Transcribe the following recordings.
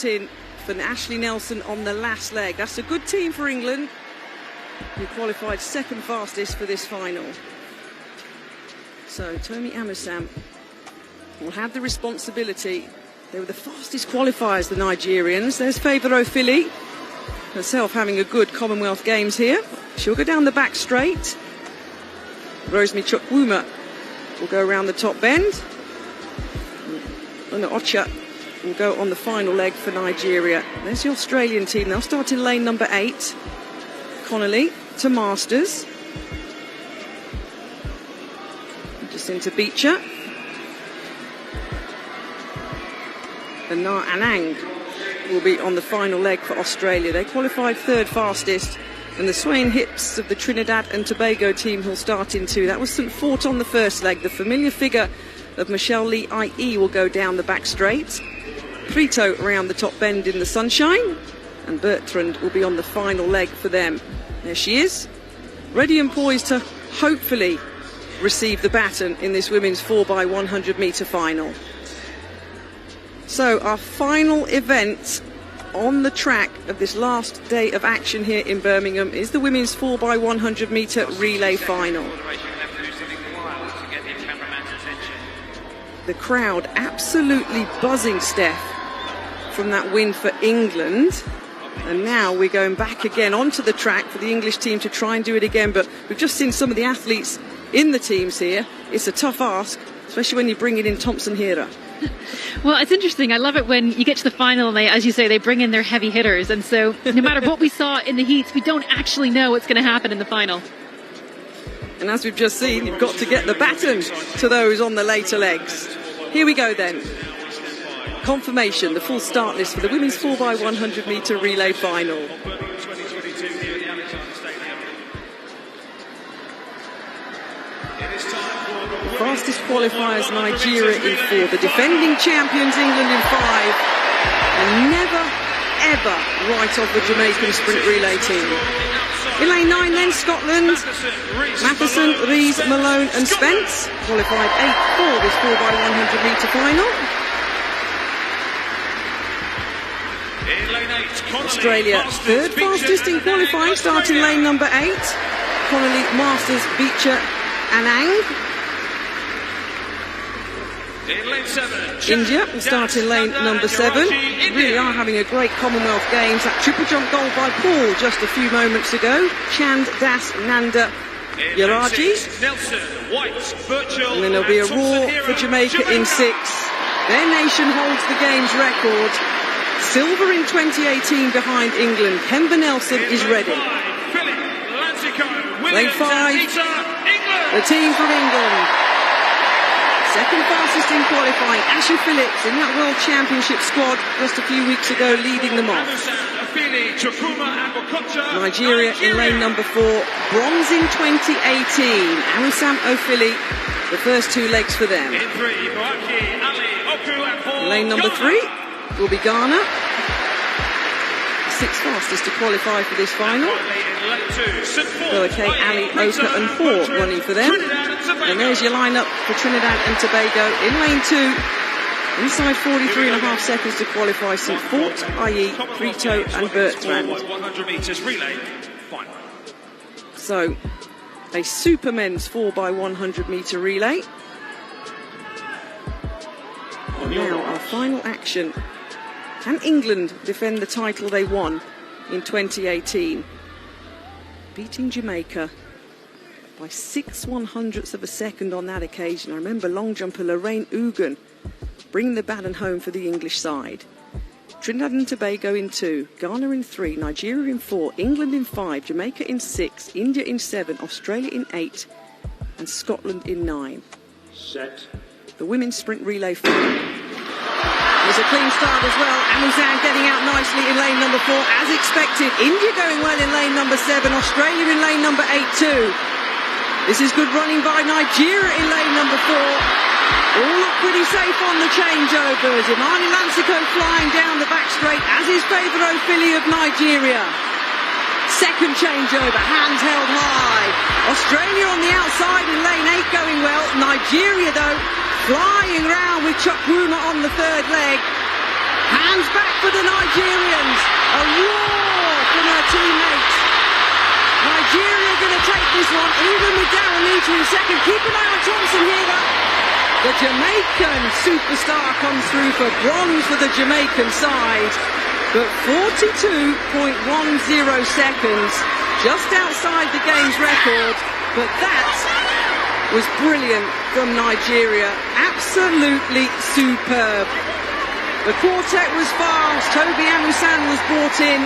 in for Ashley Nelson on the last leg. That's a good team for England, who qualified second fastest for this final. So Tomi Amusam will have the responsibility. They were the fastest qualifiers, the Nigerians. There's Favour Ofili, herself having a good Commonwealth Games here. She'll go down the back straight. Rosemary Chukwuma will go around the top bend. And Ocha will go on the final leg for Nigeria. There's the Australian team. They'll start in lane number 8. Connolly to Masters. Just into Beecher. And Na Anang will be on the final leg for Australia. They qualified third fastest. And the swaying hips of the Trinidad and Tobago team who'll start in 2. That was St. Fort on the first leg. The familiar figure of Michelle Lee IE will go down the back straight. Prito around the top bend in the sunshine. And Bertrand will be on the final leg for them. There she is, ready and poised to hopefully receive the baton in this women's 4x100 metre final. So our final event on the track of this last day of action here in Birmingham is the women's 4x100 metre relay final. The crowd absolutely buzzing, Steph, from that win for England. And now we're going back again onto the track for the English team to try and do it again. But we've just seen some of the athletes in the teams here. It's a tough ask, especially when you bring it in Thompson Hera. Well, it's interesting. I love it when you get to the final and they, as you say, they bring in their heavy hitters. And so no matter what we saw in the heats, we don't actually know what's going to happen in the final. And as we've just seen, you've got to get the baton to those on the later legs. Here we go then. Confirmation, the full start list for the women's 4x100 metre relay final. The fastest qualifiers, Nigeria in 4. The defending champions, England in 5. And never, ever write off the Jamaican sprint relay team. In lane 9 then, Scotland. Matheson, Rees, Malone and Spence qualified 8th for this 4x100 metre final. Australia third fastest in qualifying, starting lane number 8. Connolly, Masters, Beecher, Anang. India will start in lane number 7. Really are having a great Commonwealth Games. That triple jump goal by Paul just a few moments ago. Chand Das Nanda Yaraji. And then there'll be a roar for Jamaica in 6. Their nation holds the Games record. Silver in 2018 behind England. Kemba Nelson is ready. Lane 5, the team from England. Second fastest in qualifying, Ashley Phillips in that World Championship squad just a few weeks ago, leading them off. Nigeria in lane number 4, bronze in 2018. Amusam Ofili, the first 2 legs for them. Lane number 3 will be Ghana. 6th fastest to qualify for this final. Boake, Ali, Oka and Hort running for them. And there's your lineup for Trinidad and Tobago in lane 2. Inside 43.5 seconds to qualify, St. Fort, IE, Prito and Bertrand. So, a super men's 4x100 metre relay. And now our final action. Can England defend the title they won in 2018? Beating Jamaica by 6/100ths of a second on that occasion. I remember long jumper Lorraine Ugan bringing the baton home for the English side. Trinidad and Tobago in 2, Ghana in 3, Nigeria in 4, England in 5, Jamaica in 6, India in 7, Australia in 8 and Scotland in 9. Set. The women's sprint relay final. There's a clean start as well. Amusam getting out nicely in lane number 4, as expected. India going well in lane number 7. Australia in lane number 8 too. This is good running by Nigeria in lane number 4. All look pretty safe on the changeovers. Imani Lansiko flying down the back straight, as is Favour Ofili of Nigeria. Second changeover, hands held high. Australia on the outside in lane 8 going well. Nigeria though flying round with Chukwuma on the third leg. hands back for the Nigerians. A roar from her teammates. Nigeria going to take this one. England with Darren Leach in second. Keep an eye on Thompson here. The Jamaican superstar comes through for bronze for the Jamaican side. But 42.10 seconds, just outside the game's record. But that was brilliant from Nigeria. Absolutely superb. The quartet was fast. Toby Amusan was brought in.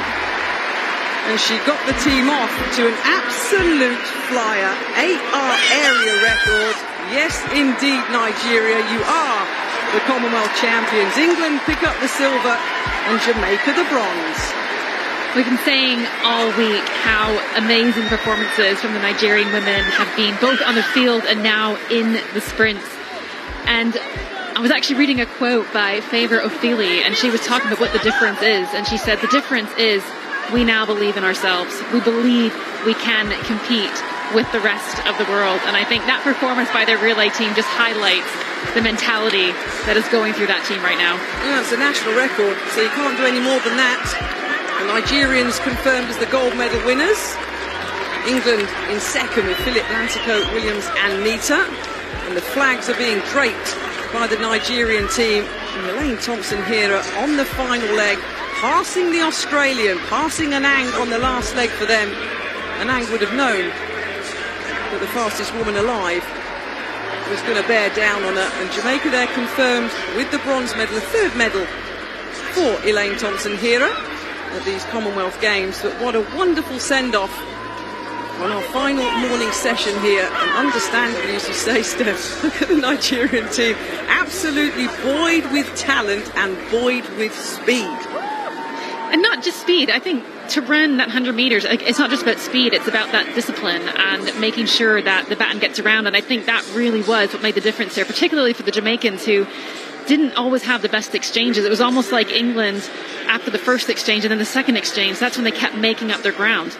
And she got the team off to an absolute flyer. 8R area record. Yes, indeed, Nigeria, you are the Commonwealth champions. England pick up the silver and Jamaica the bronze. We've been saying all week how amazing performances from the Nigerian women have been, both on the field and now in the sprints. And I was actually reading a quote by Favour Ofili, and she was talking about what the difference is. And she said, the difference is we now believe in ourselves. We believe we can compete with the rest of the world. And I think that performance by their relay team just highlights the mentality that is going through that team right now. Yeah, it's a national record, so you can't do any more than that. The Nigerians confirmed as the gold medal winners. England in second with Philip Lantico, Williams and Nita. And the flags are being draped by the Nigerian team. And Elaine Thompson here on the final leg, passing the Australian, passing Anang on the last leg for them. Anang would have known that the fastest woman alive was going to bear down on her. And Jamaica there confirmed with the bronze medal, a third medal for Elaine Thompson-Herah at these Commonwealth Games. But what a wonderful send-off on our final morning session here. And understandably, as you say, Steph, look at the Nigerian team. Absolutely buoyed with talent and buoyed with speed. And not just speed. I think to run that 100 meters, it's not just about speed, it's about that discipline and making sure that the baton gets around. And I think that really was what made the difference there, particularly for the Jamaicans, who didn't always have the best exchanges. It was almost like England after the first exchange and then the second exchange. That's when they kept making up their ground.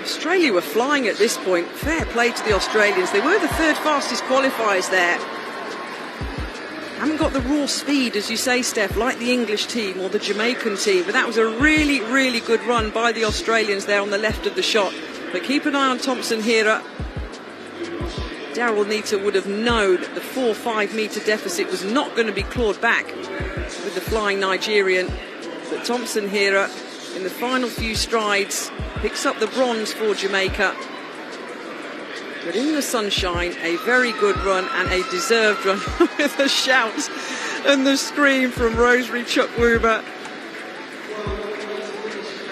Australia were flying at this point. Fair play to the Australians. They were the third fastest qualifiers there. Haven't got the raw speed, as you say, Steph, like the English team or the Jamaican team. But that was a really, really good run by the Australians there on the left of the shot. But keep an eye on Thompson-Herah. Daryl Nita would have known that the 4-5 metre deficit was not going to be clawed back with the flying Nigerian. But Thompson-Herah, in the final few strides, picks up the bronze for Jamaica. But in the sunshine, a very good run and a deserved run with the shouts and the scream from Rosemary Chukwuma.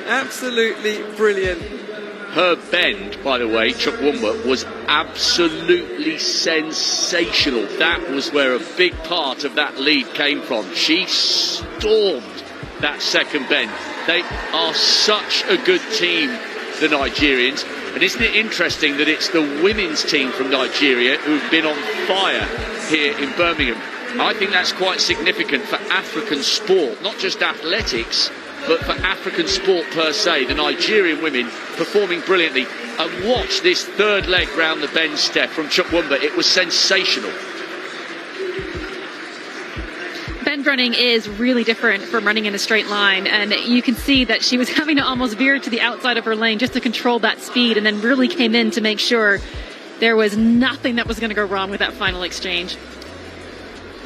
Absolutely brilliant. Her bend, by the way, Chukwuma, was absolutely sensational. That was where a big part of that lead came from. She stormed that second bend. They are such a good team, the Nigerians. And isn't it interesting that it's the women's team from Nigeria who've been on fire here in Birmingham? I think that's quite significant for African sport, not just athletics, but for African sport per se. The Nigerian women performing brilliantly. And watch this third leg round the bend, Steph, from Chukwuma. It was sensational. Bend running is really different from running in a straight line, and you can see that she was having to almost veer to the outside of her lane just to control that speed, and then really came in to make sure there was nothing that was going to go wrong with that final exchange.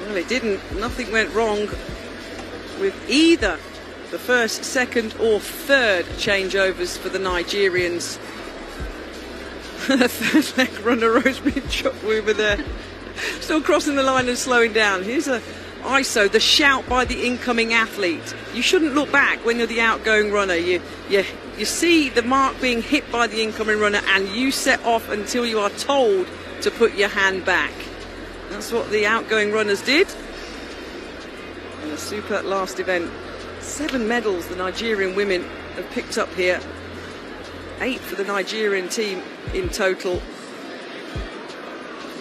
Well, it didn't. Nothing went wrong with either the first, second or third changeovers for the Nigerians. The third leg runner, Rosemary Chukwuma there, still crossing the line and slowing down. Here's a ISO, the shout by the incoming athlete. You shouldn't look back when you're the outgoing runner. You see the mark being hit by the incoming runner and you set off until you are told to put your hand back. That's what the outgoing runners did. And a super last event. 7 medals the Nigerian women have picked up here. 8 for the Nigerian team in total.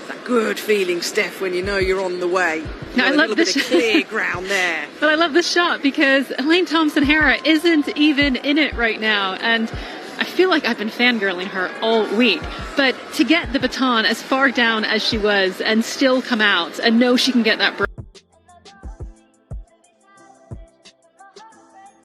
That good feeling, Steph, when you know you're on the way. Now, I love this clear ground there. But I love this shot because Elaine Thompson-Herah isn't even in it right now, and I feel like I've been fangirling her all week. But to get the baton as far down as she was and still come out and know she can get that break.